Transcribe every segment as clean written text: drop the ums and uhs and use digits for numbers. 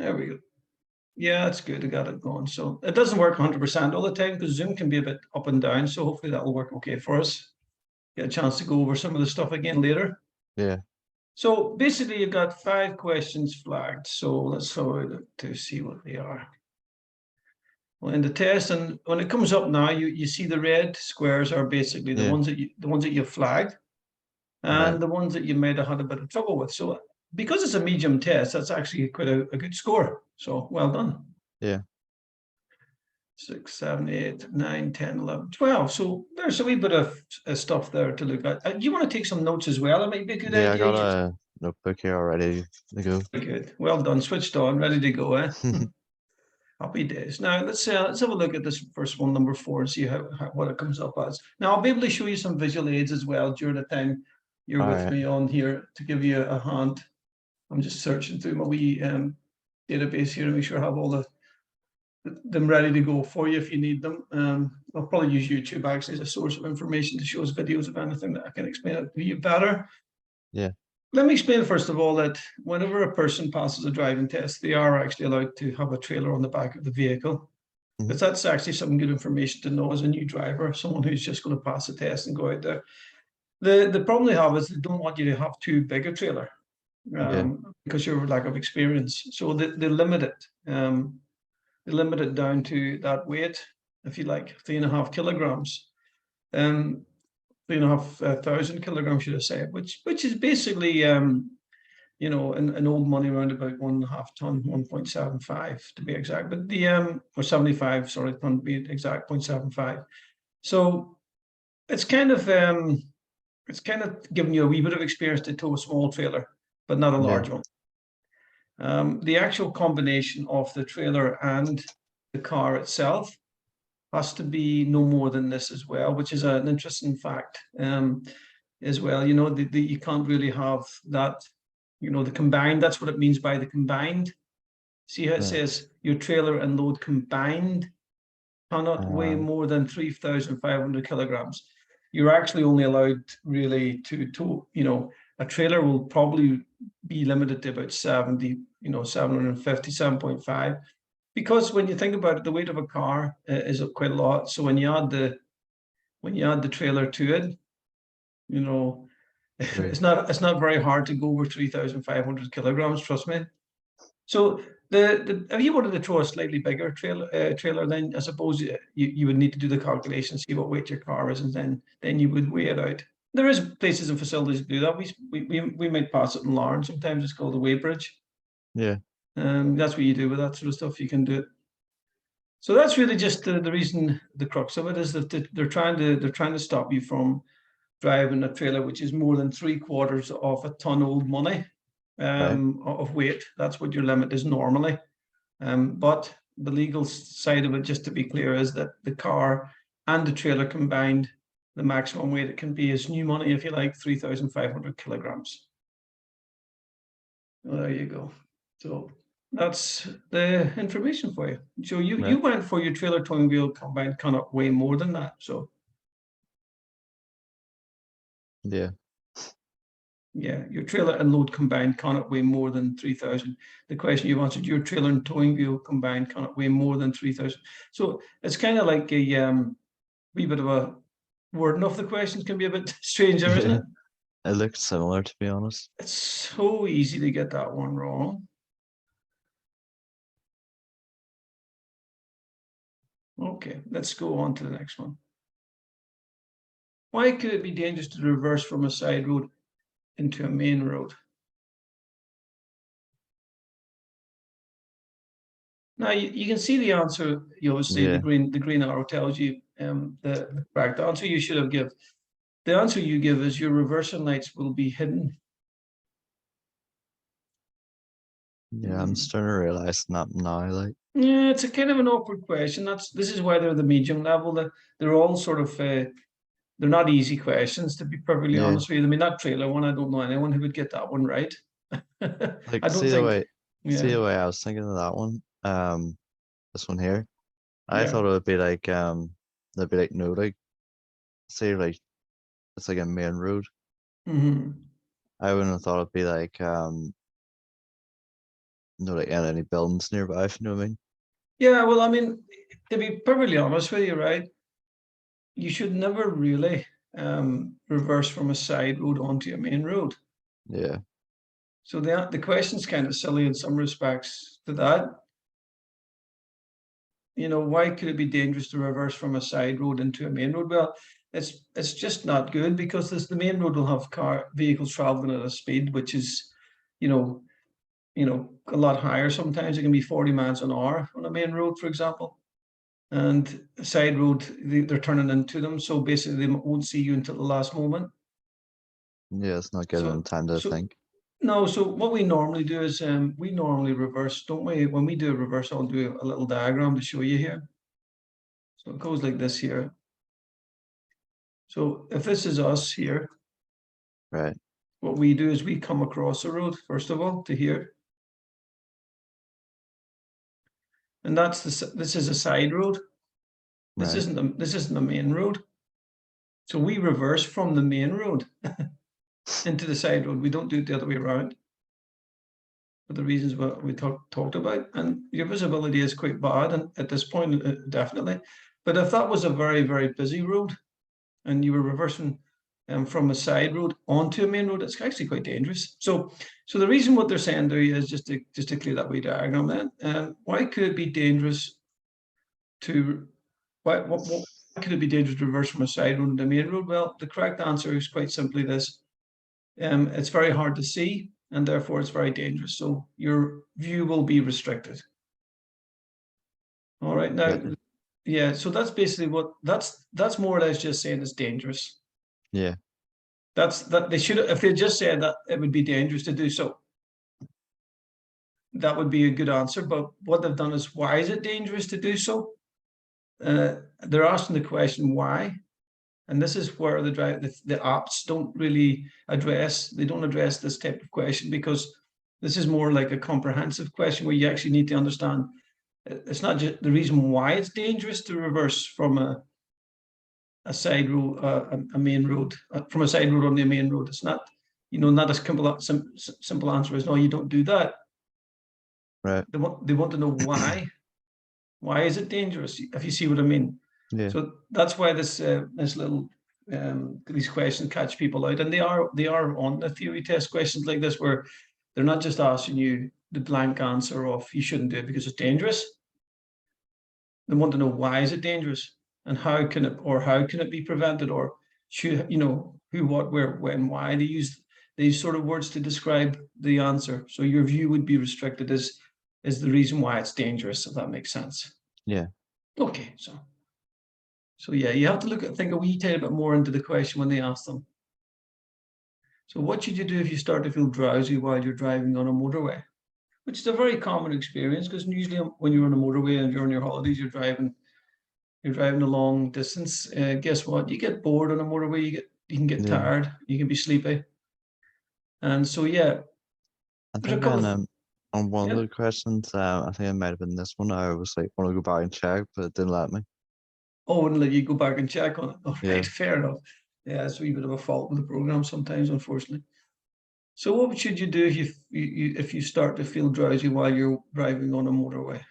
There we go. Yeah, it's good. I got it going. So it doesn't work 100% all the time because Zoom can be a bit up and down. So hopefully that will work okay for us. Get a chance to go over some of the stuff again later. Yeah. So basically, you've got 5 questions flagged. So let's have a look to see what they are. Well, in the test, and when it comes up now, you see the red squares are basically the Yeah. ones that you flagged, and Right. the ones that you might have had a bit of trouble with. So because it's a medium test, that's actually quite a good score. So well done. Yeah. 6, 7, 8, 9, 10, 11, 12. So there's a wee bit of stuff there to look at. Do you want to take some notes as well? It might be a good Yeah, I idea. got a notebook here already to go. Good. Well done. Switched on, ready to go, eh? Happy days. Now let's have a look at this first one, number 4, and see what it comes up as. Now I'll be able to show you some visual aids as well during the time you're All with right. me on here to give you a hand. I'm just searching through my wee database here to make sure I have all them ready to go for you if you need them. I'll probably use YouTube actually as a source of information to show us videos of anything that I can explain it to you better. Yeah. Let me explain first of all that whenever a person passes a driving test, they are actually allowed to have a trailer on the back of the vehicle. Because that's actually some good information to know as a new driver, someone who's just going to pass the test and go out there. The problem they have is they don't want you to have too big a trailer because you're lack of experience. So they limit it. They limit it down to that weight, if you like, 3.5 kilograms. 3.5 thousand kilograms, should I say, which is basically you know, in old money around about 1.5 ton, 1.75 to be exact, but the or 75, sorry, ton to be exact, 0.75. So it's kind of giving you a wee bit of experience to tow a small trailer, but not a large one. The actual combination of the trailer and the car itself has to be no more than this as well, which is an interesting fact as well. You know, you can't really have that, you know, the combined, that's what it means by the combined. See how it says your trailer and load combined cannot weigh more than 3,500 kilograms. You're actually only allowed really to tow, you know, a trailer will probably be limited to about 70, you know, 750, 7.5. Because when you think about it, the weight of a car is quite a lot. So when you add the trailer to it, you know, it's not very hard to go over 3,500 kilograms. Trust me. So if you wanted to throw a slightly bigger trailer, then I suppose you would need to do the calculation, see what weight your car is, and then you would weigh it out. There is places and facilities to do that. We might pass it in Larne. Sometimes it's called a weighbridge. Yeah. That's what you do with that sort of stuff. You can do it. So that's really just the reason, the crux of it is that they're trying to stop you from driving a trailer which is more than 3/4 of a ton old money of weight. That's what your limit is normally. But the legal side of it, just to be clear, is that the car and the trailer combined, the maximum weight it can be is new money, if you like, 3,500 kilograms. Well, there you go. So that's the information for you. So you went for your trailer towing wheel combined cannot weigh more than that. So Yeah. yeah, your trailer and load combined cannot weigh more than 3,000. The question you've answered, your trailer and towing wheel combined cannot weigh more than 3,000. So it's kind of like a wee bit of a wording of the questions can be a bit stranger, isn't it? It looks similar, to be honest. It's so easy to get that one wrong. Okay, let's go on to the next one. Why could it be dangerous to reverse from a side road into a main road? Now you can see the answer. You obviously the green arrow tells you the correct answer you should have given. The answer you give is your reversing lights will be hidden. Yeah, I'm starting to realize that now. Like, yeah, it's a kind of an awkward question. This is why they're the medium level. They're all sort of they're not easy questions, to be perfectly honest with you. I mean, that trailer one, I don't know anyone who would get that one right. like I don't think. see the way I was thinking of that one. This one here. I thought it would be like it'd be like no, like say like it's like a main road. Mm-hmm. I wouldn't have thought it'd be like no like any buildings nearby, if you know what I mean. Yeah, well, I mean, to be perfectly honest with you, right? You should never really reverse from a side road onto a main road. Yeah, So the question's kind of silly in some respects to that. You know, why could it be dangerous to reverse from a side road into a main road? Well, it's just not good because the main road will have vehicles traveling at a speed which is, you know, a lot higher. Sometimes it can be 40 miles an hour on a main road, for example. And a side road, they're turning into them, so basically they won't see you until the last moment. yeah, it's not giving them So time to so think. no, so what we normally do is we normally reverse, don't we? When we do a reverse, I'll do a little diagram to show you here. So it goes like this here. So if this is us here, Right, what we do is we come across the road, first of all, to here. And this is a side road. This right. isn't the main road. So we reverse from the main road into the side road. We don't do it the other way around. For the reasons what we talked about, and your visibility is quite bad, and at this point, definitely. But if that was a very, very busy road, and you were reversing from a side road onto a main road, it's actually quite dangerous. So the reason what they're saying there is just to clear that wee diagram. Then, why could it be dangerous to what could it be dangerous to reverse from a side road into a main road? Well, the correct answer is quite simply this: it's very hard to see, and therefore it's very dangerous. So your view will be restricted. All right, now, Get you. yeah, so that's basically what that's more or less just saying it's dangerous. Yeah, That they should, if they just said that it would be dangerous to do so, that would be a good answer. But what they've done is, why is it dangerous to do so? They're asking the question why, and this is where the apps don't really address. They don't address this type of question because this is more like a comprehensive question where you actually need to understand. It's not just the reason why it's dangerous to reverse from a side road, a main road, from a side road on the main road. It's not, not a simple answer is no, you don't do that. right. They want to know why. Why is it dangerous? If you see what I mean. Yeah, So that's why this little these questions catch people out, and they are on the theory test questions like this where they're not just asking you the blank answer of you shouldn't do it because it's dangerous. They want to know why is it dangerous and how can it be prevented, or should who, what, where, when, why. They use these sort of words to describe the answer. So your view would be restricted is the reason why it's dangerous, if that makes sense. yeah, Okay, so yeah, you have to think a wee tiny bit more into the question when they ask them. So what should you do if you start to feel drowsy while you're driving on a motorway? Which is a very common experience because usually when you're on a motorway and you're on your holidays, you're driving a long distance. Guess what? You get bored on a motorway. You can get yeah. tired. You can be sleepy. And so yeah, I there's a think couple of on one of yeah. the questions, I think it might have been this one. I was like, want to go back and check, but it didn't let me. Oh, and let you go back and check on it. All Yeah, right, fair enough. Yeah, it's a wee bit of a fault with the program sometimes, unfortunately. So what should you do if you start to feel drowsy while you're driving on a motorway?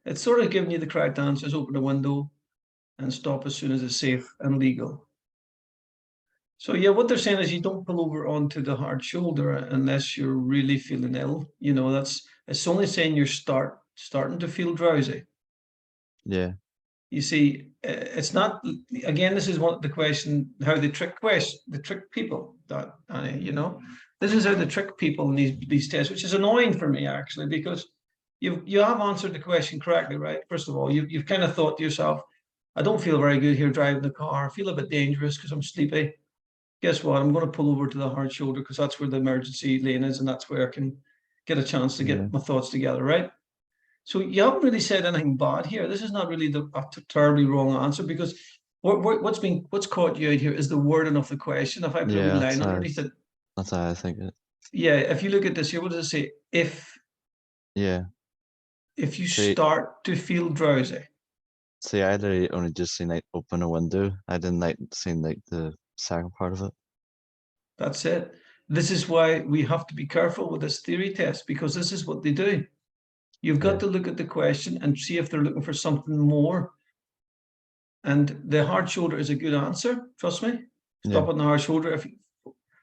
It's sort of giving you the correct answers. Open a window and stop as soon as it's safe and legal. So yeah, what they're saying is you don't pull over onto the hard shoulder unless you're really feeling ill. It's only saying you're starting to feel drowsy. yeah, You see, it's not. Again, this is one the question how they trick people. That this is how they trick people in these tests, which is annoying for me actually because you have answered the question correctly, right? First of all, you've kind of thought to yourself, I don't feel very good here driving the car. I feel a bit dangerous because I'm sleepy. Guess what? I'm going to pull over to the hard shoulder because that's where the emergency lane is, and that's where I can get a chance to yeah, get my thoughts together, right? So you haven't really said anything bad here. This is not really a terribly wrong answer because what's caught you out here is the wording of the question. If I put a wee yeah. line underneath it, That's how I think it. yeah. If you look at this here, what does it say? Yeah. If you See, start to feel drowsy, I literally only just seen like open a window. I didn't like seen like the second part of it. that's it. This is why we have to be careful with this theory test, because this is what they do. You've got to look at the question and see if they're looking for something more. And the hard shoulder is a good answer, trust me. Stop on the hard shoulder.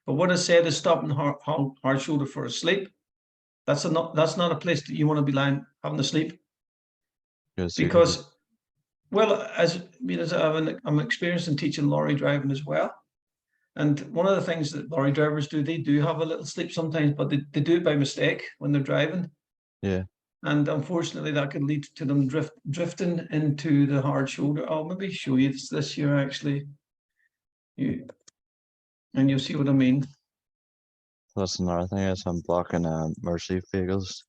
But what I said is stopping hard shoulder for a sleep. That's not a place that you want to be lying having a sleep. Because, well, as I'm experienced in teaching lorry driving as well. And one of the things that lorry drivers do, they do have a little sleep sometimes, but they do it by mistake when they're driving. Yeah. And unfortunately, that could lead to them drifting into the hard shoulder. I'll maybe show you this here, actually. And you'll see what I mean. That's another thing, is I'm blocking emergency vehicles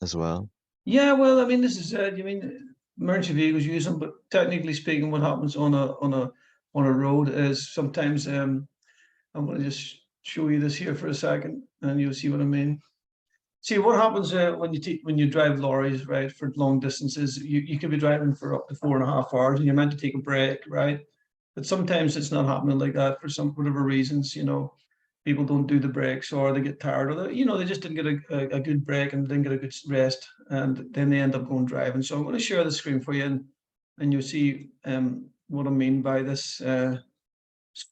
as well. Yeah, well, I mean, this is you mean emergency vehicles use them, but technically speaking, what happens on a road is sometimes I'm going to just show you this here for a second, and you'll see what I mean. See what happens when you drive lorries, right, for long distances. You could be driving for up to 4.5 hours, and you're meant to take a break, right? But sometimes it's not happening like that for whatever reasons. People don't do the breaks, or they get tired, or they just didn't get a good break and didn't get a good rest, and then they end up going driving. So I'm going to share the screen for you, and you'll see what I mean by this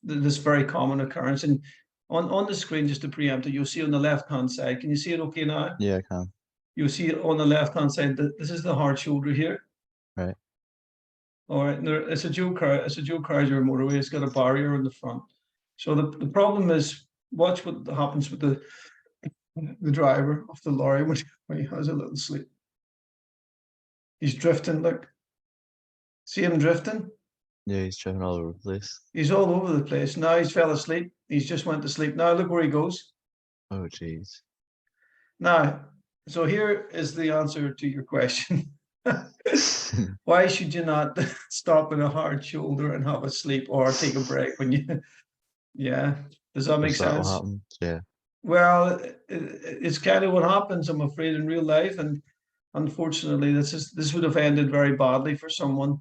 this very common occurrence. And on the screen, just to preempt it, you'll see on the left-hand side. Can you see it okay now? Yeah, I can. You'll see it on the left-hand side. This is the hard shoulder here. Right. All right. It's a dual carriageway motorway. It's got a barrier in the front. So the problem is, watch what happens with the driver of the lorry when he has a little sleep. He's drifting. Look. See him drifting? Yeah, he's driving all over the place. He's all over the place. Now he's fell asleep. He's just went to sleep. Now look where he goes. Oh, jeez. Now, so here is the answer to your question. Why should you not stop in a hard shoulder and have a sleep or take a break when you? Yeah, does that make sense? What happens? Yeah. Well, it's kind of what happens, I'm afraid, in real life, and unfortunately, this would have ended very badly for someone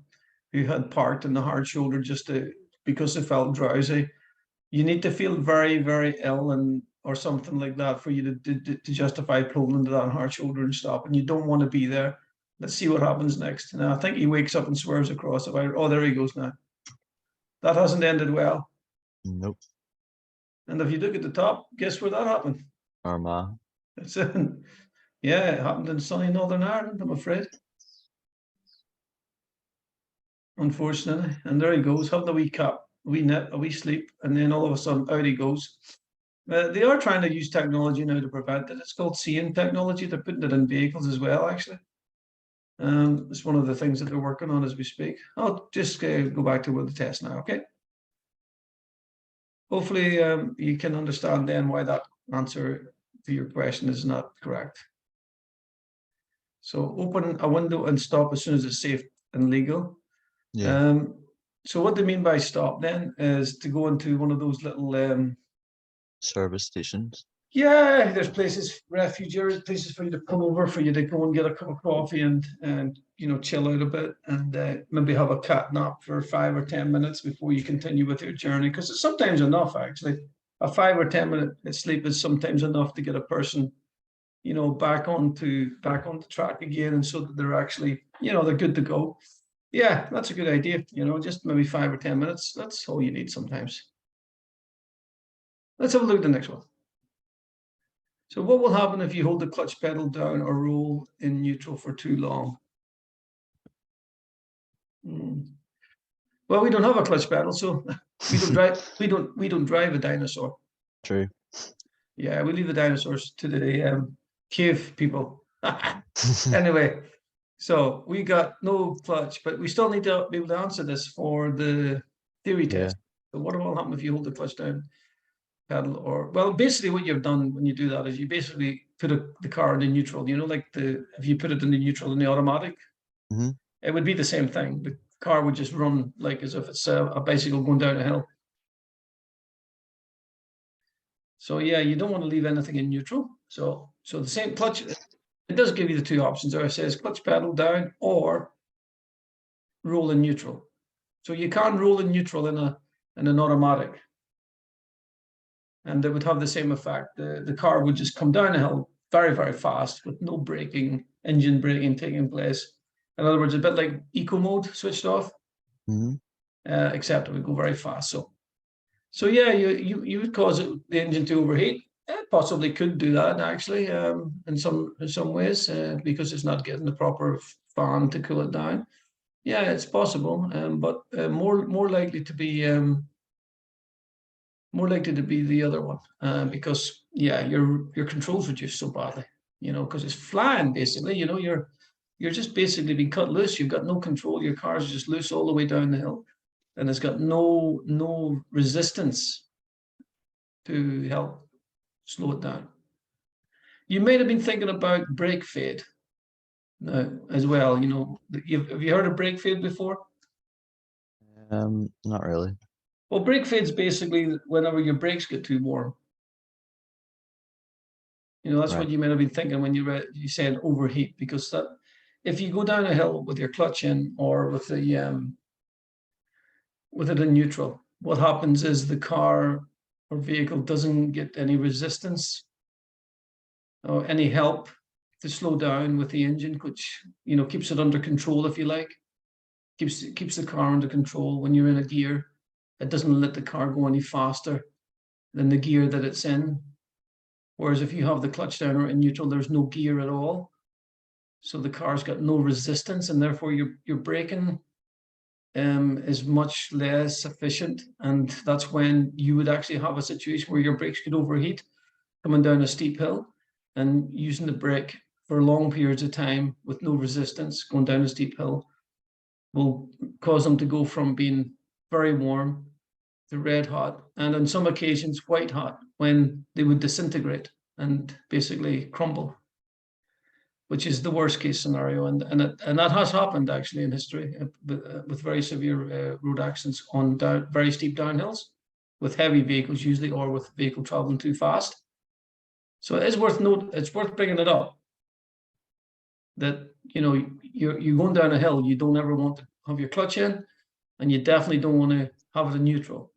who had parked in the hard shoulder just because they felt drowsy. You need to feel very, very ill or something like that for you to justify pulling into that hard shoulder and stop. And you don't want to be there. Let's see what happens next. Now, I think he wakes up and swerves across it. Oh, there he goes now. That hasn't ended well. Nope. And if you look at the top, guess where that happened? Armagh. Yeah, it happened in sunny Northern Ireland, I'm afraid. Unfortunately. And there he goes, having a wee cap, a wee nip, a wee sleep, and then all of a sudden out he goes. They are trying to use technology now to prevent it. It's called seeing technology. They're putting it in vehicles as well, actually. It's one of the things that they're working on as we speak. I'll just go back to the test now, okay? Hopefully you can understand then why that answer to your question is not correct. So open a window and stop as soon as it's safe and legal. Yeah. So what they mean by stop then is to go into one of those little service stations. Yeah, there's places, refuge areas, places for you to come over, for you to go and get a cup of coffee and chill out a bit, and maybe have a cat nap for 5 or 10 minutes before you continue with your journey. Because it's sometimes enough, actually. A 5 or 10 minute sleep is sometimes enough to get a person, back on the track again, and so that they're actually, they're good to go. Yeah, that's a good idea. Just maybe 5 or 10 minutes. That's all you need sometimes. Let's have a look at the next one. So what will happen if you hold the clutch pedal down or roll in neutral for too long? Well, we don't have a clutch pedal, so we don't drive. We don't drive a dinosaur. True. Yeah, we leave the dinosaurs to the cave people. Anyway, so we got no clutch, but we still need to be able to answer this for the theory test. So what will happen if you hold the clutch down? Pedal well, basically what you've done when you do that is you basically put the car in the neutral, like if you put it in the neutral in the automatic, it would be the same thing. The car would just run like as if it's a bicycle going down a hill. So yeah, you don't want to leave anything in neutral. So the same clutch, it does give you the two options there. It says clutch pedal down or roll in neutral. So you can't roll in neutral in an automatic. and they would have the same effect. The car would just come down a hill very, very fast with no braking, engine braking taking place. In other words, a bit like eco mode switched off, except it would go very fast. So yeah, you would cause the engine to overheat. It possibly could do that actually, in some ways, because it's not getting the proper fan to cool it down. Yeah, it's possible, but more likely to be the other one, because yeah, your controls reduced so badly, because it's flying basically. You're just basically being cut loose. You've got no control. Your car's just loose all the way down the hill, and it's got no resistance to help slow it down. You might have been thinking about brake fade now as well. Have you heard of brake fade before? Not really. Well, brake fade's basically whenever your brakes get too warm. That's Right. what you might have been thinking when you said overheat, because that if you go down a hill with your clutch in or with it in neutral, what happens is the car or vehicle doesn't get any resistance or any help to slow down with the engine, which keeps it under control, if you like. Keeps the car under control when you're in a gear. It doesn't let the car go any faster than the gear that it's in. Whereas if you have the clutch down or in neutral, there's no gear at all. So the car's got no resistance, and therefore your braking is much less efficient. And that's when you would actually have a situation where your brakes could overheat coming down a steep hill, and using the brake for long periods of time with no resistance going down a steep hill will cause them to go from being very warm to red hot, and on some occasions white hot, when they would disintegrate and basically crumble, which is the worst case scenario. And that has happened actually in history, with very severe road accidents on very steep downhills with heavy vehicles usually, or with vehicle traveling too fast. So it's worth bringing it up that you're going down a hill, you don't ever want to have your clutch in, and you definitely don't want to have it in neutral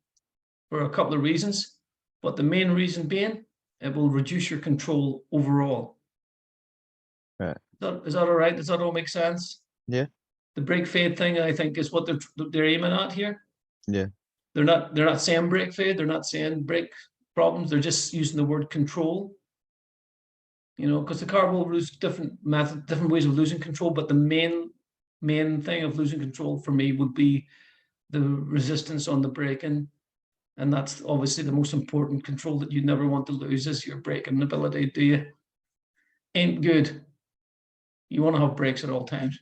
for a couple of reasons. But the main reason being, it will reduce your control overall. Right. Is that all right? Does that all make sense? Yeah. The brake fade thing, I think, is what they're aiming at here. Yeah. They're not saying brake fade. They're not saying brake problems. They're just using the word control. Because the car will lose different ways of losing control, but the main thing of losing control for me would be the resistance on the braking, and that's obviously the most important control that you never want to lose, is your braking ability. Do you? Ain't good. You want to have brakes at all times.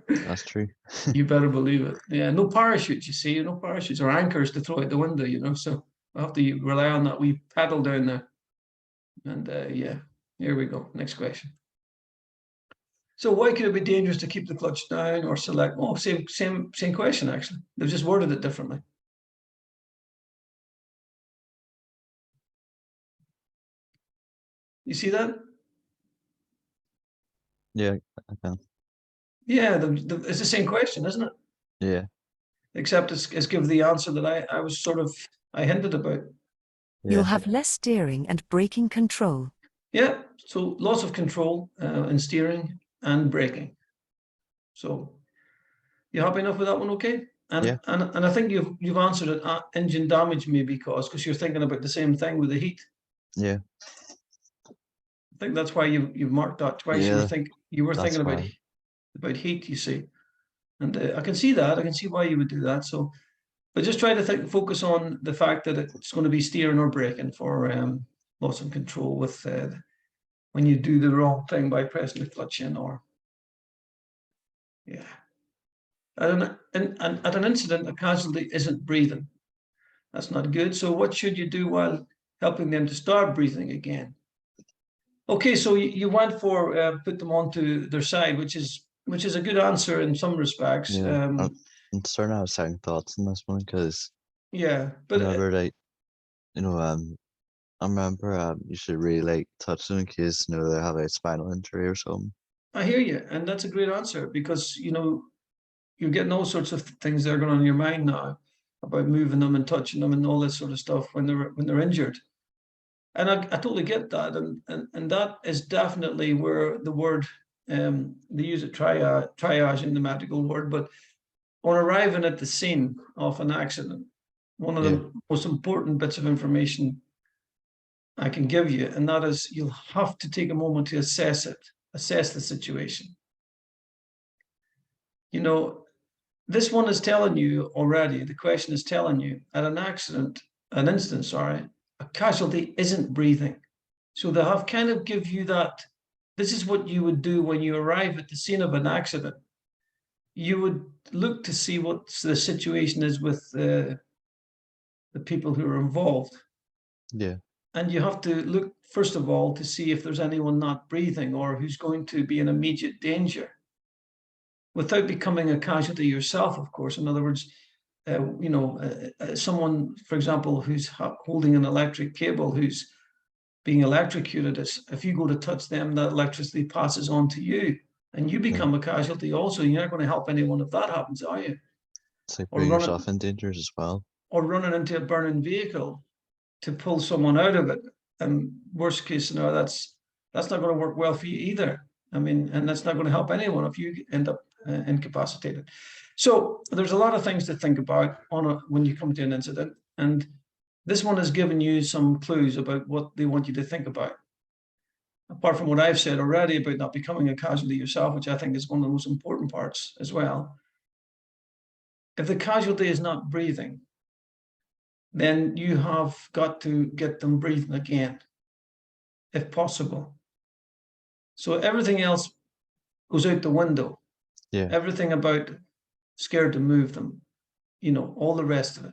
That's true. You better believe it. Yeah, no parachutes. You see, no parachutes or anchors to throw out the window. So I have to rely on that wee paddle down there. And yeah. Here we go. Next question. So why could it be dangerous to keep the clutch down or select? Oh, same question actually. They've just worded it differently. You see that? Yeah, I can. Yeah, it's the same question, isn't it? Yeah. Except it's give the answer that I hinted about. You'll have less steering and braking control. Yeah, so lots of control in steering and braking. So you happy enough with that one? Okay. And Yeah. and I think you've answered it. Engine damage maybe because you're thinking about the same thing with the heat. Yeah. I think that's why you've marked that twice. Yeah, you were thinking about heat. You see, and I can see that. I can see why you would do that. So, but just try to focus on the fact that it's going to be steering or braking for loss of control with when you do the wrong thing by pressing the clutch in, or yeah. At an incident, a casualty isn't breathing. That's not good. So what should you do while helping them to start breathing again? Okay, so you went for put them onto their side, which is a good answer in some respects. Yeah. I'm starting to have second thoughts on this one because yeah, but whenever I remember you should really touch them in case they have a spinal injury or something. I hear you, and that's a great answer because you're getting all sorts of things that are going on in your mind now about moving them and touching them and all this sort of stuff when they're injured. And I totally get that, and that is definitely where the word they use it triage in the medical word, but on arriving at the scene of an accident, one of the most important bits of information I can give you, and that is you'll have to take a moment to assess the situation. You know, this one is telling you already, the question is telling you at an incident, sorry, a casualty isn't breathing. So they have kind of give you that, this is what you would do when you arrive at the scene of an accident. You would look to see what the situation is with the people who are involved. Yeah. And you have to look, first of all, to see if there's anyone not breathing or who's going to be in immediate danger, without becoming a casualty yourself, of course. In other words, someone, for example, who's holding an electric cable, who's being electrocuted, if you go to touch them, that electricity passes on to you, and you become a casualty also. You're not going to help anyone if that happens, are you? It's like putting yourself in danger as well. Or running into a burning vehicle to pull someone out of it. And worst case scenario, that's not going to work well for you either. I mean, and that's not going to help anyone if you end up incapacitated. So there's a lot of things to think about when you come to an incident. And this one has given you some clues about what they want you to think about. Apart from what I've said already about not becoming a casualty yourself, which I think is one of the most important parts as well. If the casualty is not breathing, then you have got to get them breathing again, if possible. So everything else goes out the window. Yeah. Everything about scared to move them, all the rest of it.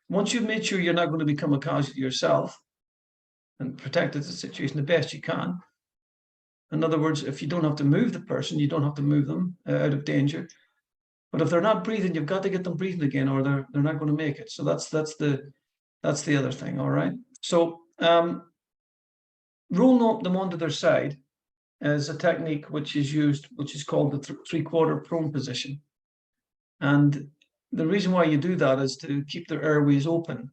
Once you've made sure you're not going to become a casualty yourself and protected the situation the best you can. In other words, if you don't have to move the person, you don't have to move them out of danger. But if they're not breathing, you've got to get them breathing again, or they're not going to make it. So that's the other thing. All right. So roll them onto their side is a technique which is used, which is called the three-quarter prone position. And the reason why you do that is to keep their airways open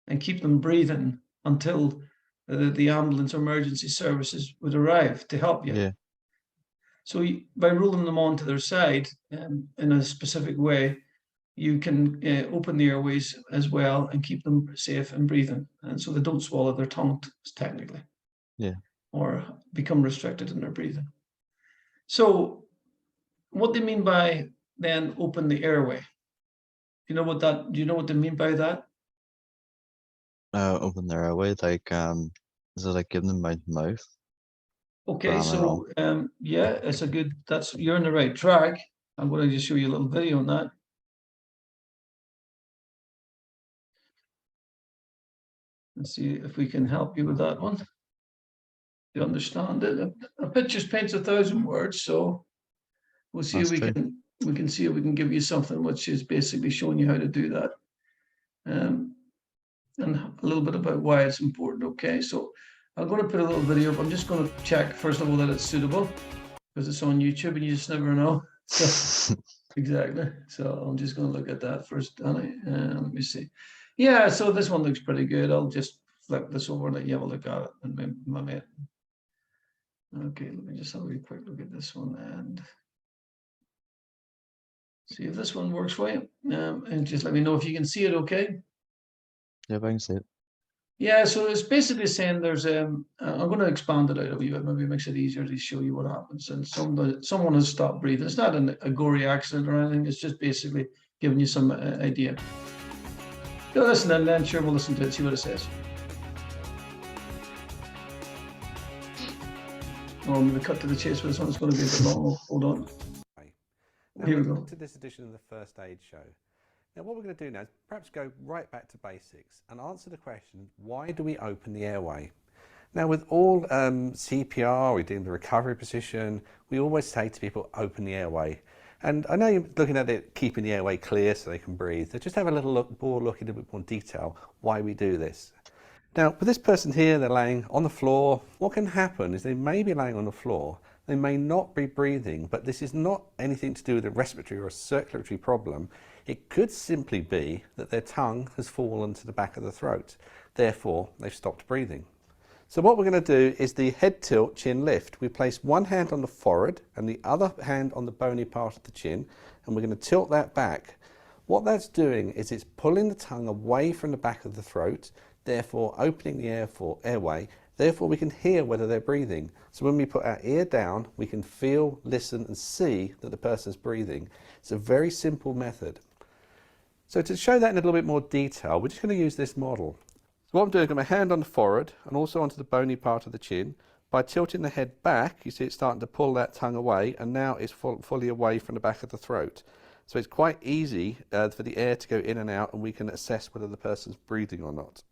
and keep them breathing until the ambulance or emergency services would arrive to help you. Yeah. So by rolling them onto their side in a specific way, you can open the airways as well and keep them safe and breathing. And so they don't swallow their tongue, technically. Yeah. Or become restricted in their breathing. So what they mean by then open the airway. Do you know what they mean by that? Open their airway, like is it like giving them mouth? Okay, so yeah, you're on the right track. I'm going to just show you a little video on that. Let's see if we can help you with that one. You understand it? A picture paints 1,000 words, so we'll see if we can see if we can give you something which is basically showing you how to do that. And a little bit about why it's important. Okay, so I'm going to put a little video up. I'm just going to check first of all that it's suitable, because it's on YouTube and you just never know. So, exactly. So I'm just going to look at that first, Danny. Let me see. Yeah, so this one looks pretty good. I'll just flip this over and let you have a look at it. And my mate. Okay, let me just have a quick look at this one and see if this one works for you. And just let me know if you can see it okay. Yeah, I can see it. Yeah, so it's basically saying there's I'm going to expand it out a wee bit. Maybe it makes it easier to show you what happens. And someone has stopped breathing. It's not a gory accident or anything. It's just basically giving you some idea. Go listen and then sure we'll listen to it, see what it says. Oh, I'm going to cut to the chase for this one. It's going to be a bit long. Hold on. Now, Here we go. welcome to this edition of the First Aid Show. Now, what we're going to do now is perhaps go right back to basics and answer the question, why do we open the airway? Now, with all CPR, we do the recovery position, we always say to people, open the airway. And I know you're looking at it, keeping the airway clear so they can breathe. So just have a little look in a bit more detail why we do this. Now, with this person here, they're laying on the floor. What can happen is they may be laying on the floor. They may not be breathing, but this is not anything to do with a respiratory or a circulatory problem. It could simply be that their tongue has fallen to the back of the throat. Therefore, they've stopped breathing. So what we're going to do is the head tilt, chin lift. We place one hand on the forehead and the other hand on the bony part of the chin, and we're going to tilt that back. What that's doing is it's pulling the tongue away from the back of the throat, therefore opening the airway, therefore we can hear whether they're breathing. So when we put our ear down, we can feel, listen and see that the person's breathing. It's a very simple method. So to show that in a little bit more detail, we're just going to use this model. So what I'm doing is I'm going to hand on the forehead and also onto the bony part of the chin. By tilting the head back, you see it's starting to pull that tongue away, and now it's fully away from the back of the throat. So it's quite easy for the air to go in and out, and we can assess whether the person's breathing or not.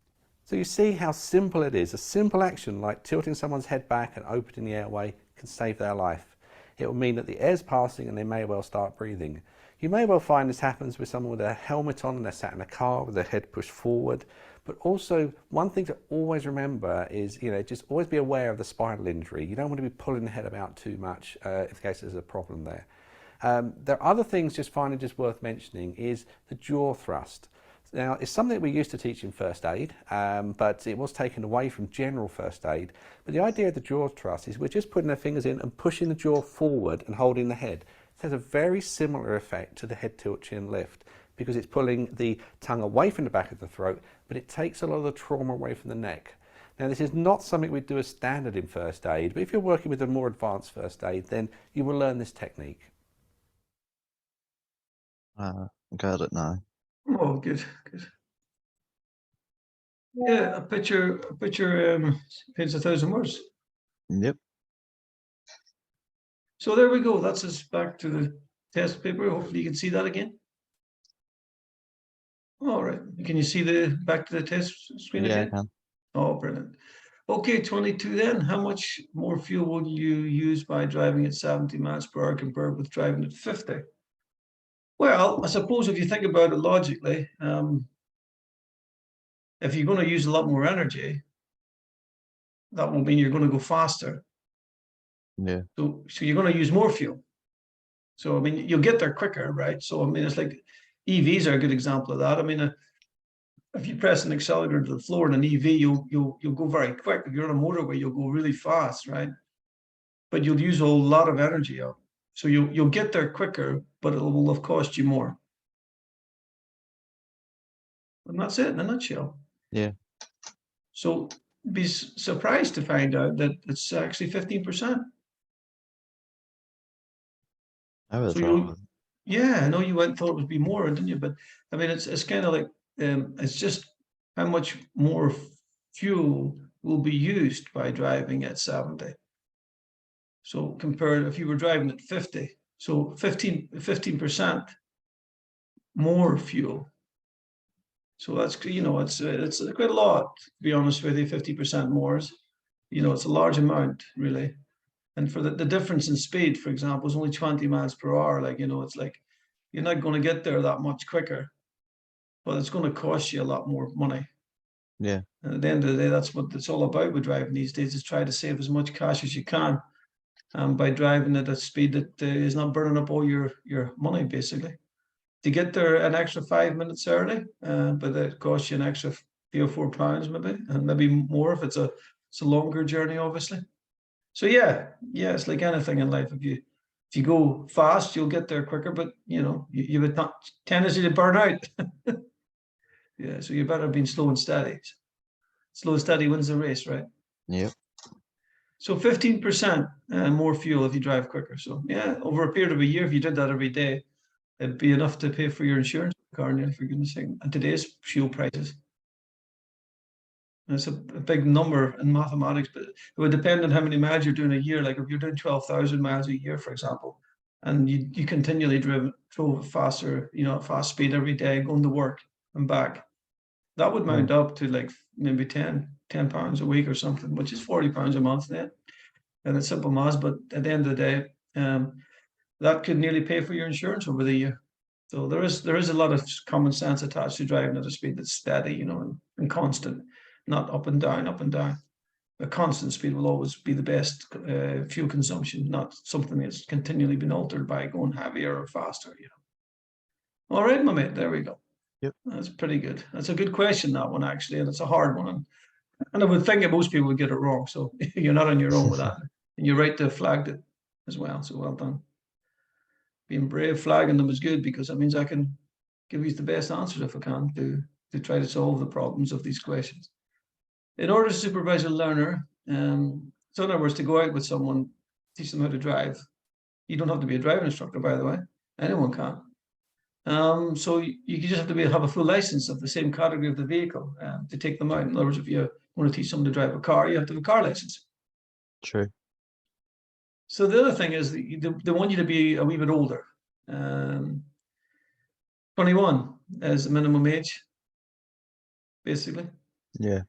So you see how simple it is. A simple action like tilting someone's head back and opening the airway can save their life. It will mean that the air's passing and they may well start breathing. You may well find this happens with someone with a helmet on and they're sat in a car with their head pushed forward. But also, one thing to always remember is, just always be aware of the spinal injury. You don't want to be pulling the head about too much if in case there's a problem there. There are other things just worth mentioning is the jaw thrust. Now, it's something that we used to teach in first aid, but it was taken away from general first aid. But the idea of the jaw thrust is we're just putting our fingers in and pushing the jaw forward and holding the head. It has a very similar effect to the head tilt chin lift because it's pulling the tongue away from the back of the throat, but it takes a lot of the trauma away from the neck. Now, this is not something we do as standard in first aid, but if you're working with a more advanced first aid, then you will learn this technique. Got it now. Oh, good, good. Yeah, a picture paints 1,000 words. Yep. So there we go. That's us back to the test paper. Hopefully you can see that again. All right. Can you see the back to the test screen Yeah, I again? can. Oh, brilliant. Okay, 22 then. How much more fuel will you use by driving at 70 miles per hour compared with driving at 50? Well, I suppose if you think about it logically, if you're going to use a lot more energy, that will mean you're going to go faster. Yeah. So you're going to use more fuel. So, I mean, you'll get there quicker, right? So, I mean, it's like EVs are a good example of that. I mean, if you press an accelerator to the floor in an EV, you'll go very quick. If you're on a motorway, you'll go really fast, right? But you'll use a lot of energy up. So you'll get there quicker, but it will have cost you more. And that's it in a nutshell. Yeah. So be surprised to find out that it's actually 15%. I would So thought. yeah, I know you thought it would be more, didn't you? But I mean, it's kind of like it's just how much more fuel will be used by driving at 70. So compared if you were driving at 50, so 15% more fuel. So that's it's quite a lot, to be honest with you. 50% more is, it's a large amount really. And for the difference in speed, for example, is only 20 miles per hour. Like, it's like you're not going to get there that much quicker, but it's going to cost you a lot more money. Yeah. And at the end of the day, that's what it's all about with driving these days, is try to save as much cash as you can by driving at a speed that is not burning up all your money, basically. To get there an extra 5 minutes early, but it costs you an extra £3 or £4 maybe, and maybe more if it's a longer journey, obviously. So yeah, it's like anything in life. If you go fast, you'll get there quicker, but you have a tendency to burn out. Yeah, so you better be slow and steady. Slow and steady wins the race, right? Yep. So 15% more fuel if you drive quicker. So yeah, over a period of a year, if you did that every day, it'd be enough to pay for your insurance car, for goodness sake, and today's fuel prices. And it's a big number in mathematics, but it would depend on how many miles you're doing a year. Like if you're doing 12,000 miles a year, for example, and you continually drove faster, at fast speed every day, going to work and back, that would mount up to like maybe £10 a week or something, which is £40 a month then. And it's simple maths, but at the end of the day, that could nearly pay for your insurance over the year. So there is a lot of common sense attached to driving at a speed that's steady, and constant, not up and down, up and down. A constant speed will always be the best fuel consumption, not something that's continually been altered by going heavier or faster. All right, my mate, there we go. Yep. That's pretty good. That's a good question, that one, actually, and it's a hard one. And And I would think that most people would get it wrong, so you're not on your own with that. And you're right to have flagged it as well, so well done. Being brave, flagging them is good because that means I can give you the best answers if I can to try to solve the problems of these questions. In order to supervise a learner, so in other words, to go out with someone, teach them how to drive. You don't have to be a driving instructor, by the way. Anyone can. So you just have to have a full license of the same category of the vehicle to take them out. In other words, if you want to teach someone to drive a car, you have to have a car license. True. So the other thing is they want you to be a wee bit older. 21 is the minimum age, basically. Yeah.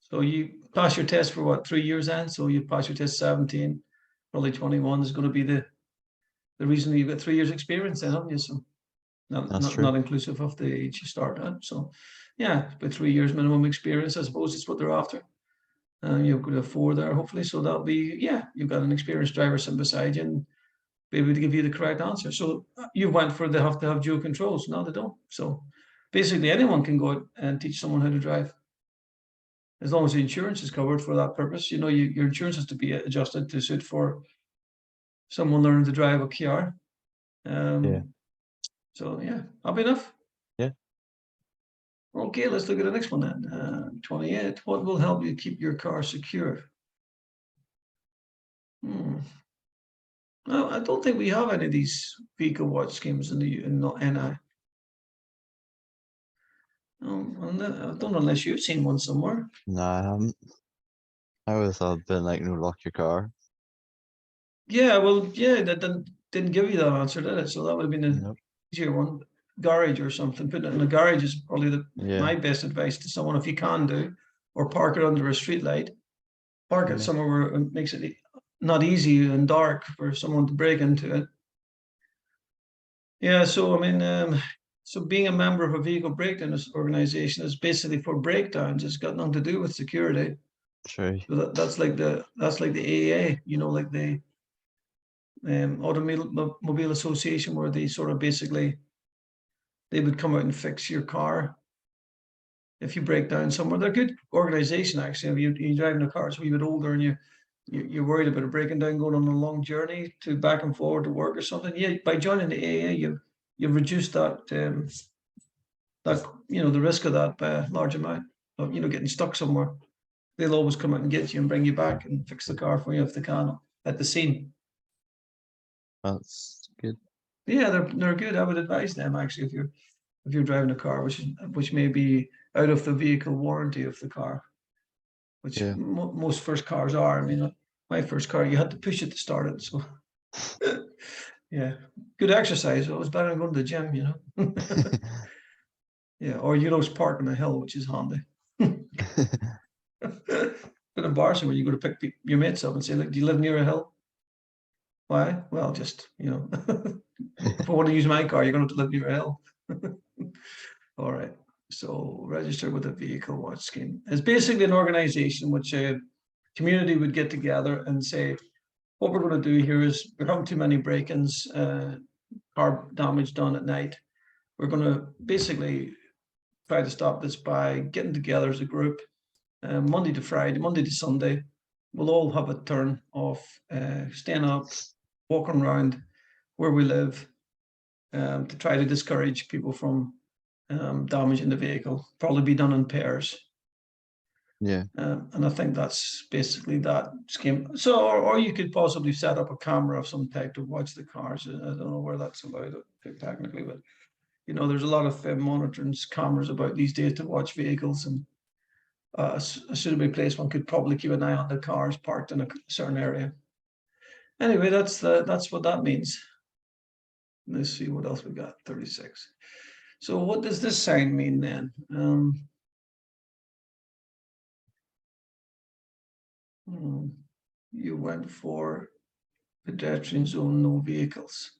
So you pass your test for what, 3 years then? So you pass your test 17, probably 21 is going to be the reason you've got 3 years experience then, haven't you? So That's true. not inclusive of the age you start at. So yeah, about 3 years minimum experience, I suppose it's what they're after. You've got a 4 there, hopefully. So that'll be, yeah, you've got an experienced driver sitting beside you and be able to give you the correct answer. So you went for they have to have dual controls. No, they don't. So basically anyone can go out and teach someone how to drive. As long as the insurance is covered for that purpose. You know, your insurance has to be adjusted to suit for someone learning to drive a Kia. Yeah. So yeah, happy enough? Yeah. Okay, let's look at the next one then. 28. What will help you keep your car secure? No, I don't think we have any of these vehicle watch schemes in NI. I don't know unless you've seen one somewhere. No, I haven't. I would have thought it'd been like, no, lock your car. Yeah, well, yeah, that didn't give you that answer, did it? So that would have been an Nope. easier one. Garage or something. Putting it in a garage is probably Yeah. my best advice to someone if you can do, or park it under a street light. Park it Yeah. somewhere where it makes it not easy and dark for someone to break into it. Yeah, so I mean, so being a member of a vehicle breakdown organization is basically for breakdowns. It's got nothing to do with security. True. So that's like the AAA, you know, like the Automobile Association, where they sort of basically they would come out and fix your car if you break down somewhere. They're a good organization actually. If you're driving a car, it's a wee bit older and you're worried about it breaking down, going on a long journey to back and forward to work or something. Yeah, by joining the AA, you've reduced that the risk of that by a large amount of getting stuck somewhere. They'll always come out and get you and bring you back and fix the car for you if they can at the scene. That's good. Yeah, they're good. I would advise them actually if you're driving a car which may be out of the vehicle warranty of the car, which Yeah. most first cars are. I mean, my first car, you had to push it to start it. So yeah, good exercise. It was better than going to the gym, you know. Yeah, or park on a hill, which is handy. Bit embarrassing when you go to pick your mates up and say, "Look, do you live near a hill?" Why? Well, just if I want to use my car, you're going to have to live near a hill. All right. So register with a vehicle watch scheme. It's basically an organization which a community would get together and say, what we're going to do here is we're having too many break-ins, car damage done at night. We're going to basically try to stop this by getting together as a group, Monday to Friday, Monday to Sunday. We'll all have a turn of staying up, walking around where we live to try to discourage people from damaging the vehicle. Probably be done in pairs. Yeah. And I think that's basically that scheme. So, or you could possibly set up a camera of some type to watch the cars. I don't know where that's allowed technically, but there's a lot of monitoring cameras about these days to watch vehicles, and a suitably placed one could probably keep an eye on the cars parked in a certain area. Anyway, that's what that means. Let's see what else we got. 36. So what does this sign mean then? You went for pedestrian zone, no vehicles.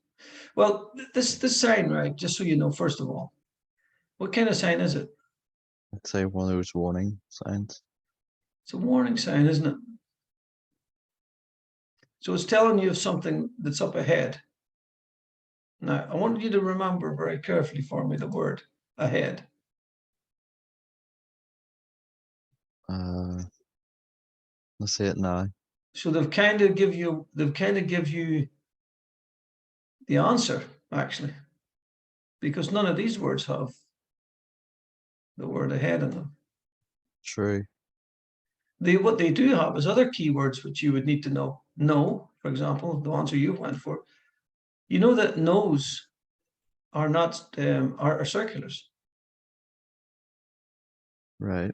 Well, this sign, right? Just so you know, first of all, what kind of sign is it? I'd say one of those warning signs. It's a warning sign, isn't it? So it's telling you of something that's up ahead. Now, I want you to remember very carefully for me the word ahead. Let's see it now. So they've kind of give you the answer, actually, because none of these words have the word ahead in them. True. What they do have is other keywords which you would need to know. No, for example, the answer you went for. You know that no's are not are circulars. Right.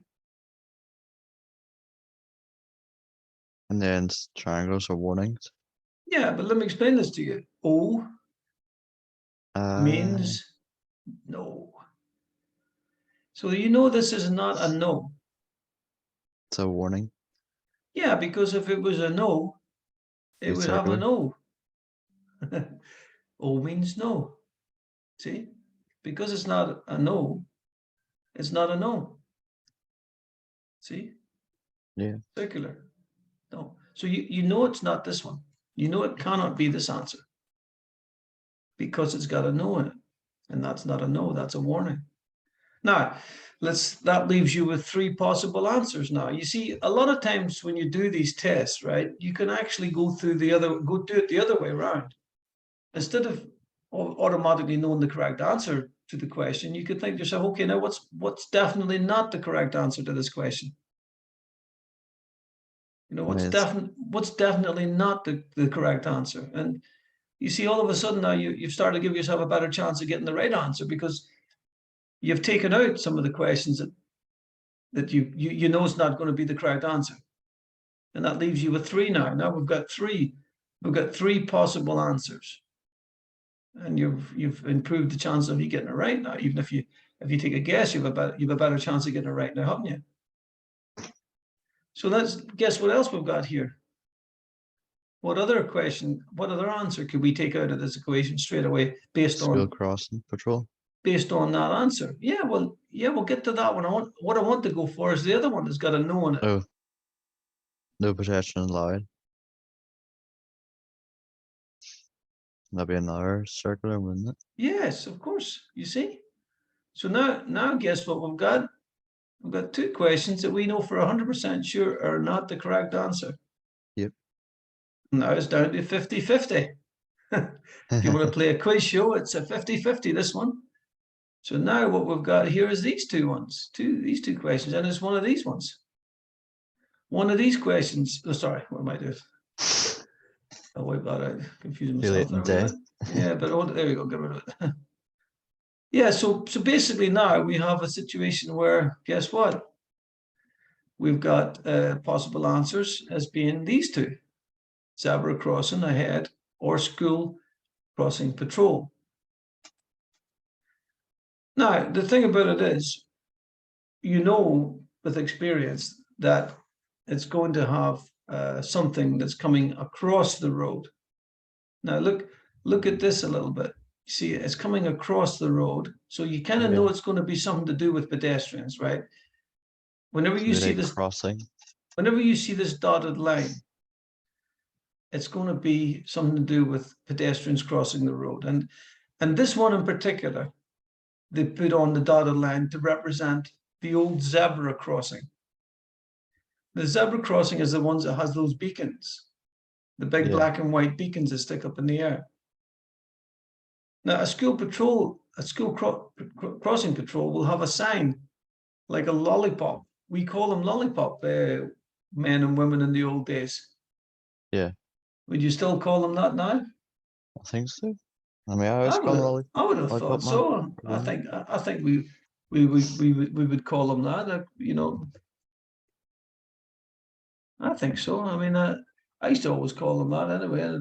And then triangles are warnings. Yeah, but let me explain this to you. O means no. So you know this is not a no. It's a warning. Yeah, because if it was a no, it Be would have a circular. no. O means no. See? Because it's not a no, it's not a no. See? Yeah. Circular. No. So you know it's not this one. You know it cannot be this answer because it's got a no in it. And that's not a no, that's a warning. Now, that leaves you with three possible answers now. You see, a lot of times when you do these tests, right, you can actually go do it the other way around. Instead of automatically knowing the correct answer to the question, you could think to yourself, okay, now what's definitely not the correct answer to this question? You know, what's definitely not the correct answer? And you see, all of a sudden now you've started to give yourself a better chance of getting the right answer because you've taken out some of the questions that you know is not going to be the correct answer. And that leaves you with three now. Now we've got three possible answers. And you've improved the chance of you getting it right now. Even if you take a guess, you've a better chance of getting it right now, haven't you? So let's guess what else we've got here. What other answer could we take out of this equation straight away based School on crossing patrol. Based on that answer? Yeah, we'll get to that one. What I want to go for is the other one that's got a no in it. Oh. No protection allowed. That'd be another circular, wouldn't it? Yes, of course. You see. So now guess what we've got? We've got two questions that we know for 100% sure are not the correct answer. Yep. Now it's down to 50-50. If you want to play a quiz show, it's a 50-50, this one. So now what we've got here is these two questions, and it's one of these ones. One of these questions, oh, sorry, what am I doing? I'll wipe that out, confusing myself. Yeah, but there we go, get rid of it. Yeah, so basically now we have a situation where, guess what? We've got possible answers as being these two: zebra crossing ahead or school crossing patrol. Now, the thing about it is, you know with experience that it's going to have something that's coming across the road. Now, look at this a little bit. You see, it's coming across the road, so you kind of know it's going to be something to do with pedestrians, right? Whenever you see this crossing, whenever you see this dotted line, it's going to be something to do with pedestrians crossing the road. And this one in particular, they put on the dotted line to represent the old zebra crossing. The zebra crossing is the ones that has those beacons, the big black and white beacons that stick up in the air. Now, a school crossing patrol will have a sign like a lollipop. We call them lollipop men and women in the old days. Yeah. Would you still call them that now? I think so. I mean, I would have thought so. I think we would call them that. You know, I think so. I mean, I used to always call them that anyway.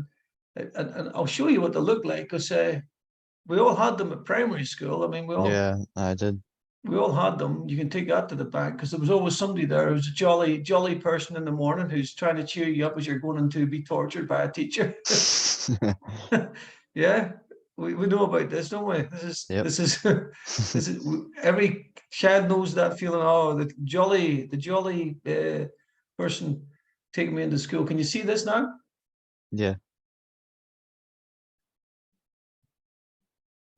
And I'll show you what they look like, because we all had them at primary school. I mean, I did. We all had them. You can take that to the bank, because there was always somebody there who's a jolly person in the morning who's trying to cheer you up as you're going to be tortured by a teacher. Yeah, we know about this, don't we? This is every child knows that feeling. Oh, the jolly person taking me into school. Can you see this now? Yeah.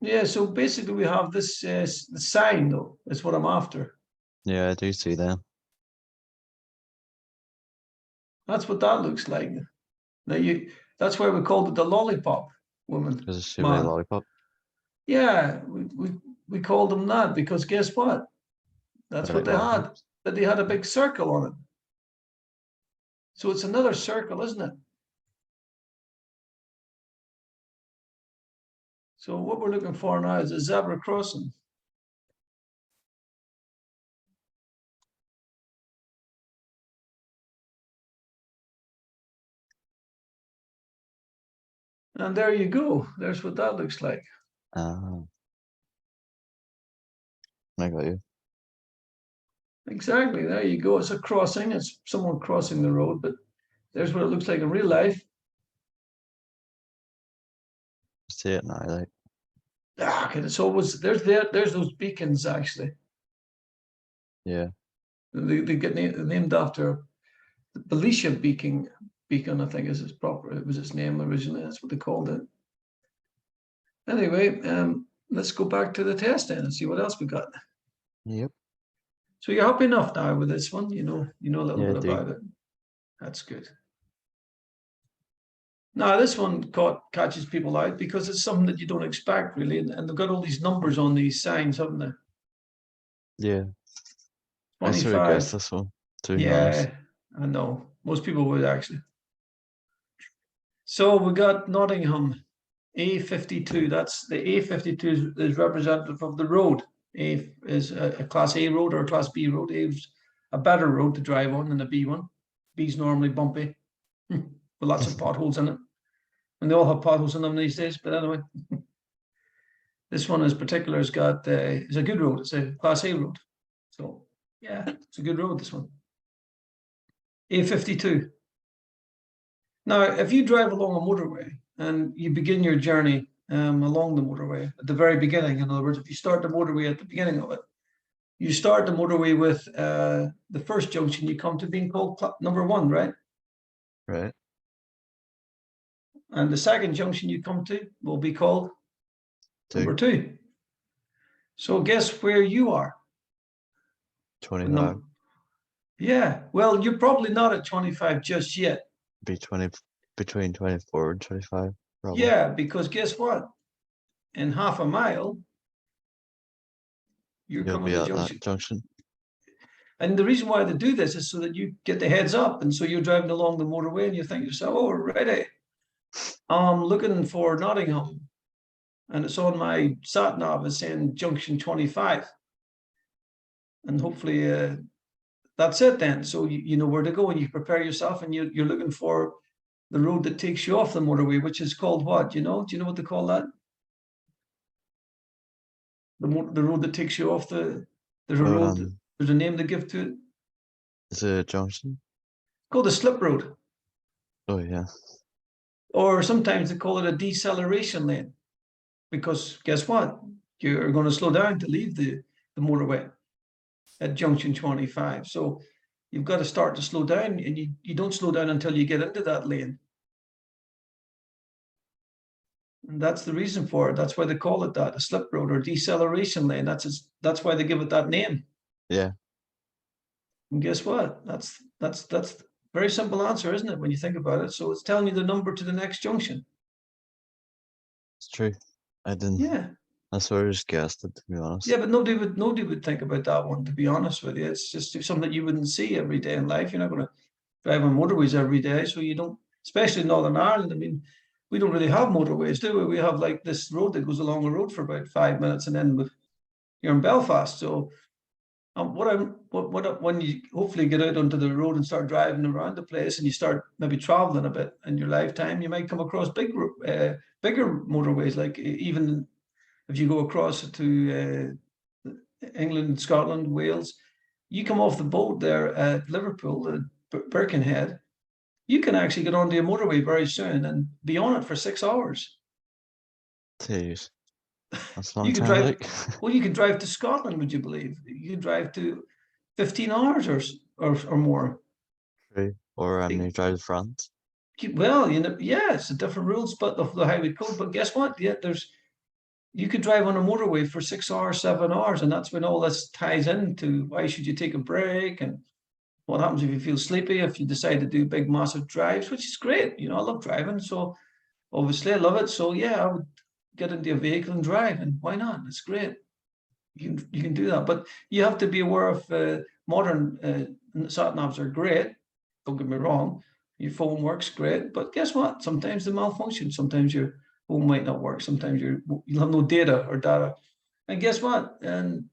Yeah, so basically we have this the sign, though. That's what I'm after. Yeah, I do see that. That's what that looks like. Now that's why we called it the lollipop woman. Because it's shaped like a Man. lollipop. Yeah, we called them that because guess what? That's They're what like they had. lollipops. That they had a big circle on it. So it's another circle, isn't it? So what we're looking for now is a zebra crossing. And there you go. There's what that looks like. Ah. I got you. Exactly. There you go. It's a crossing. It's someone crossing the road, but there's what it looks like in real life. See it now, like. Ah, okay, it's always there's those beacons actually. Yeah. They get named after the Belisha beacon, I think is its proper, it was its name originally. That's what they called it. Anyway, let's go back to the test then and see what else we got. Yep. So you're happy enough now with this one, you know a little Yeah, I bit do. about it. That's good. Now this one catches people out because it's something that you don't expect really, and they've got all these numbers on these signs, haven't they? Yeah. I sort of 25. guessed this one, to be honest. Yeah, I know. Most people would actually. So we got Nottingham, A52. That's the A52 is representative of the road. A is a class A road or a class B road. A is a better road to drive on than a B one. B is normally bumpy with lots of potholes in it. And they all have potholes in them these days. But anyway, this one in particular has got is a good road. It's a class A road. So yeah, it's a good road, this one. A52. Now, if you drive along a motorway and you begin your journey along the motorway at the very beginning, in other words, if you start the motorway at the beginning of it, you start the motorway with the first junction you come to being called number 1, right? Right. And the second junction you come to will be called number 2. So guess where you are? 25. Yeah, well, you're probably not at 25 just yet. Be 20, between 24 and 25, probably. Yeah, because guess what? In half a mile, you're You'll coming be to at junction. that junction. And the reason why they do this is so that you get the heads up. And so you're driving along the motorway and you think to yourself, oh, ready. I'm looking for Nottingham. And it's on my sat nav, it's saying junction 25. And hopefully that's it then. So you know where to go and you prepare yourself and you're looking for the road that takes you off the motorway, which is called what? Do you know what they call that? The road that takes you off there's a road, there's a name they give to it. Is it a junction? Called the slip road. Oh, yeah. Or sometimes they call it a deceleration lane. Because guess what? You're going to slow down to leave the motorway at junction 25. So you've got to start to slow down, and you don't slow down until you get into that lane. And that's the reason for it. That's why they call it that, a slip road or deceleration lane. That's why they give it that name. Yeah. And guess what? That's very simple answer, isn't it, when you think about it? So it's telling you the number to the next junction. It's true. I didn't. Yeah. I sort of just guessed it, to be honest. Yeah, but nobody would think about that one, to be honest with you. It's just something that you wouldn't see every day in life. You're not going to drive on motorways every day, so you don't, especially in Northern Ireland. I mean, we don't really have motorways, do we? We have like this road that goes along the road for about 5 minutes, and then you're in Belfast. So, when you hopefully get out onto the road and start driving around the place, and you start maybe traveling a bit in your lifetime, you might come across bigger motorways, like even if you go across to England, Scotland, Wales, you come off the boat there at Liverpool, Birkenhead, you can actually get onto a motorway very soon and be on it for 6 hours. Jeez. That's a long You could time, drive. like. Well, you could drive to Scotland, would you believe? You could drive to 15 hours or more. True. Or you drive to France. Well, yeah, it's a different rules, but of the highway code. But guess what? Yeah, you could drive on a motorway for 6 hours, 7 hours, and that's when all this ties into why should you take a break and what happens if you feel sleepy, if you decide to do big, massive drives, which is great. You know, I love driving, so obviously I love it. So yeah, I would get into a vehicle and drive, and why not? It's great. You can do that, but you have to be aware of modern sat navs are great. Don't get me wrong. Your phone works great, but guess what? Sometimes they malfunction. Sometimes your phone might not work. Sometimes you'll have no data or data. And guess what? And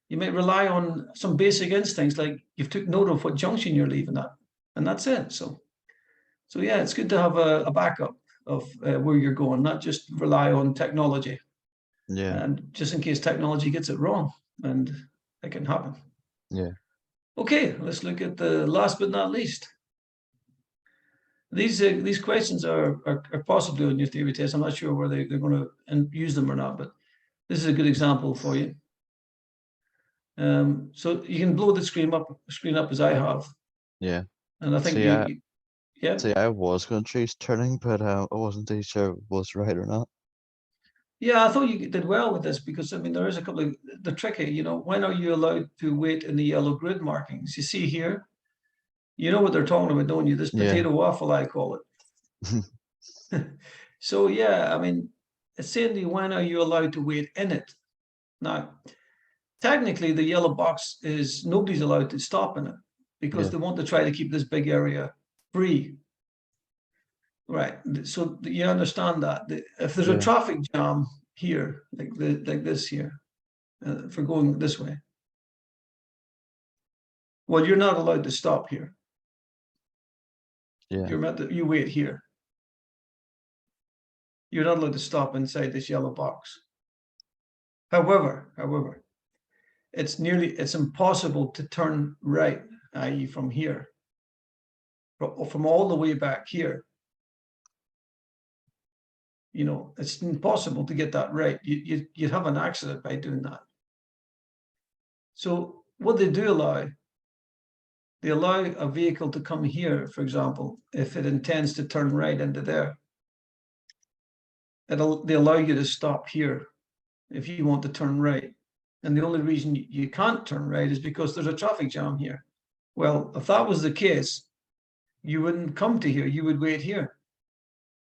you might rely on some basic instincts, like you've took note of what junction you're leaving at, and that's it. So yeah, it's good to have a backup of where you're going, not just rely on technology. Yeah. And just in case technology gets it wrong, and it can happen. Yeah. Okay, let's look at the last but not least. These questions are possibly on your theory test. I'm not sure whether they're going to use them or not, but this is a good example for you. So you can blow the screen up as I have. Yeah. And I think See, yeah. See, I was going to choose turning, but I wasn't too sure it was right or not. Yeah, I thought you did well with this, because I mean there is a couple of the tricky, you know, when are you allowed to wait in the yellow grid markings? You see here, you know what they're talking about, don't you? This potato waffle, I call it. So yeah, I mean, it's saying to you, when are you allowed to wait in it? Now, technically the yellow box is nobody's allowed to stop in it, because they want to try to keep this big area free. Right, so you understand that if there's a traffic jam here, like this here, for going this way, well, you're not allowed to stop here. Yeah. You wait here. You're not allowed to stop inside this yellow box. However, it's impossible to turn right, i.e. from here, from all the way back here. You know, it's impossible to get that right. You'd have an accident by doing that. So what they do allow, they allow a vehicle to come here, for example, if it intends to turn right into there. They allow you to stop here if you want to turn right. And the only reason you can't turn right is because there's a traffic jam here. Well, if that was the case, you wouldn't come to here, you would wait here,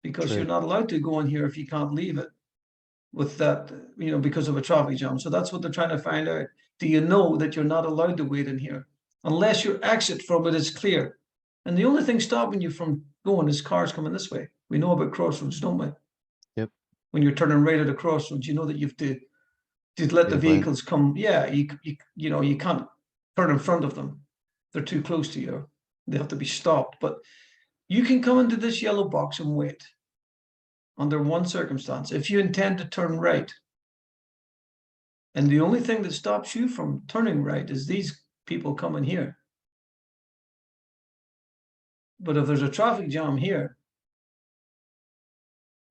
because you're not allowed to go in here if you can't leave it with that, you know, because of a traffic jam. So that's what they're trying to find out. Do you know that you're not allowed to wait in here unless your exit from it is clear? And the only thing stopping you from going is cars coming this way. We know about crossroads, don't we? Yep. When you're turning right at a crossroads, you know that you have to let the vehicles come. Yeah, you know, you can't turn in front of them. They're too close to you. They have to be stopped. But you can come into this yellow box and wait under one circumstance: if you intend to turn right. And the only thing that stops you from turning right is these people coming here. But if there's a traffic jam here,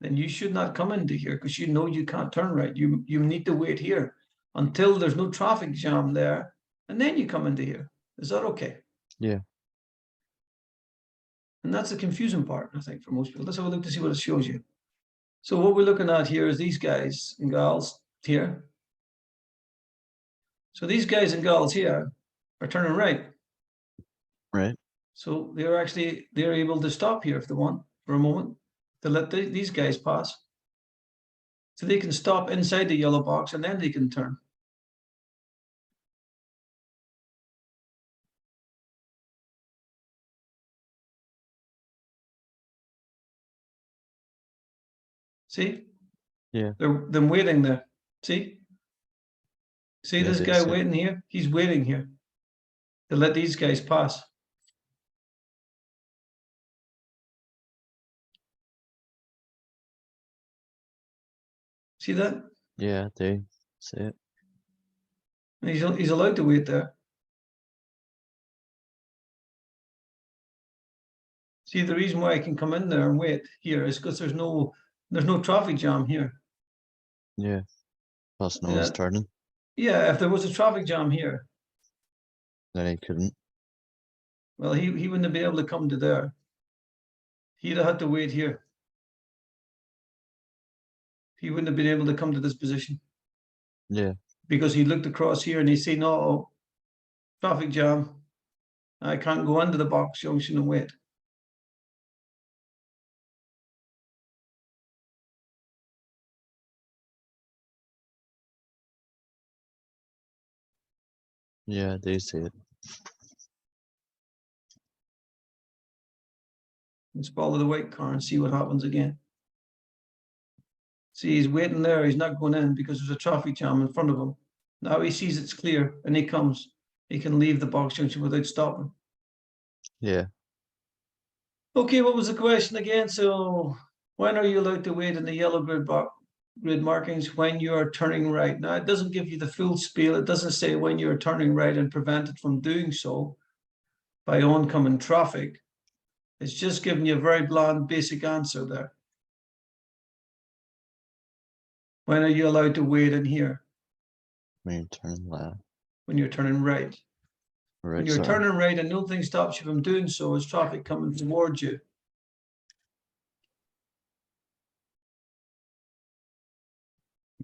then you should not come into here, because you know you can't turn right. You need to wait here until there's no traffic jam there, and then you come into here. Is that okay? Yeah. And that's the confusing part, I think, for most people. Let's have a look to see what it shows you. So what we're looking at here is these guys and gals here. So these guys and gals here are turning right. Right. So they're able to stop here if they want for a moment, to let these guys pass. So they can stop inside the yellow box and then they can turn. See? Yeah. They're them waiting there. See? See Yeah, this they guy see. waiting here? He's waiting here to let these guys pass. See that? Yeah, I do. See it. And he's allowed to wait there. See, the reason why I can come in there and wait here is because there's no traffic jam here. Yeah. Plus no one's turning. Yeah, if there was a traffic jam here, Then he couldn't. well, he wouldn't have been able to come to there. He'd have had to wait here. He wouldn't have been able to come to this position. Yeah. Because he looked across here and he seen, oh, traffic jam. I can't go into the box junction and wait. Yeah, I do see it. Let's follow the white car and see what happens again. See, he's waiting there. He's not going in because there's a traffic jam in front of him. Now he sees it's clear and he comes. He can leave the box junction without stopping. Yeah. Okay, what was the question again? So when are you allowed to wait in the yellow grid markings? When you are turning right. Now it doesn't give you the full spiel. It doesn't say when you're turning right and prevent it from doing so by oncoming traffic. It's just giving you a very bland basic answer there. When are you allowed to wait in here? When you turn left. When you're turning right. Right. When you're sorry. turning right and nothing stops you from doing so, is traffic coming towards you.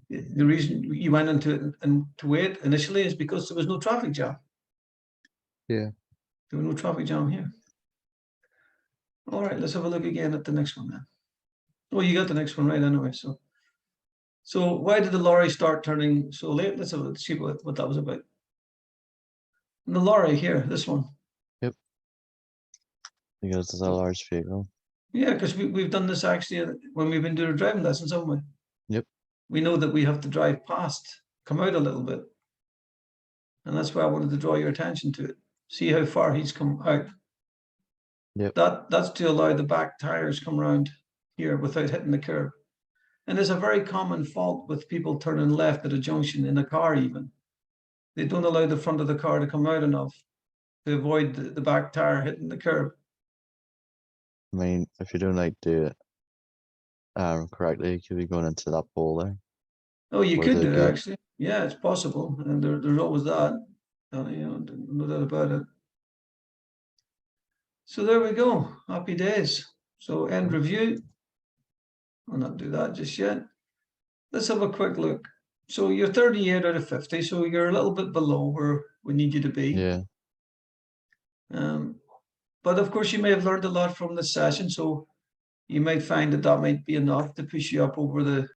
The reason you went into it and to wait initially is because there was no traffic jam. Yeah. There was no traffic jam here. All right, let's have a look again at the next one then. Oh, you got the next one right anyway. So why did the lorry start turning so late? Let's have a see what that was about. And the lorry here, this one. Because it's a large vehicle. Yeah, because we've done this actually when we've been doing our driving lessons, haven't we? Yep. We know that we have to drive past, come out a little bit. And that's why I wanted to draw your attention to it. See how far he's come out. Yep. That's to allow the back tires come around here without hitting the curb. And there's a very common fault with people turning left at a junction in a car even. They don't allow the front of the car to come out enough to avoid the back tire hitting the curb. I mean, if you don't like do it correctly, you could be going into that pole there. Oh, you Or could the do it, gate. actually. Yeah, it's possible. And there's always that. You know, no doubt about it. So there we go. Happy days. So end review. I'll not do that just yet. Let's have a quick look. So you're 38 out of 50, so you're a little bit below where we need you to be. Yeah. But of course, you may have learned a lot from this session, so you might find that that might be enough to push you up over the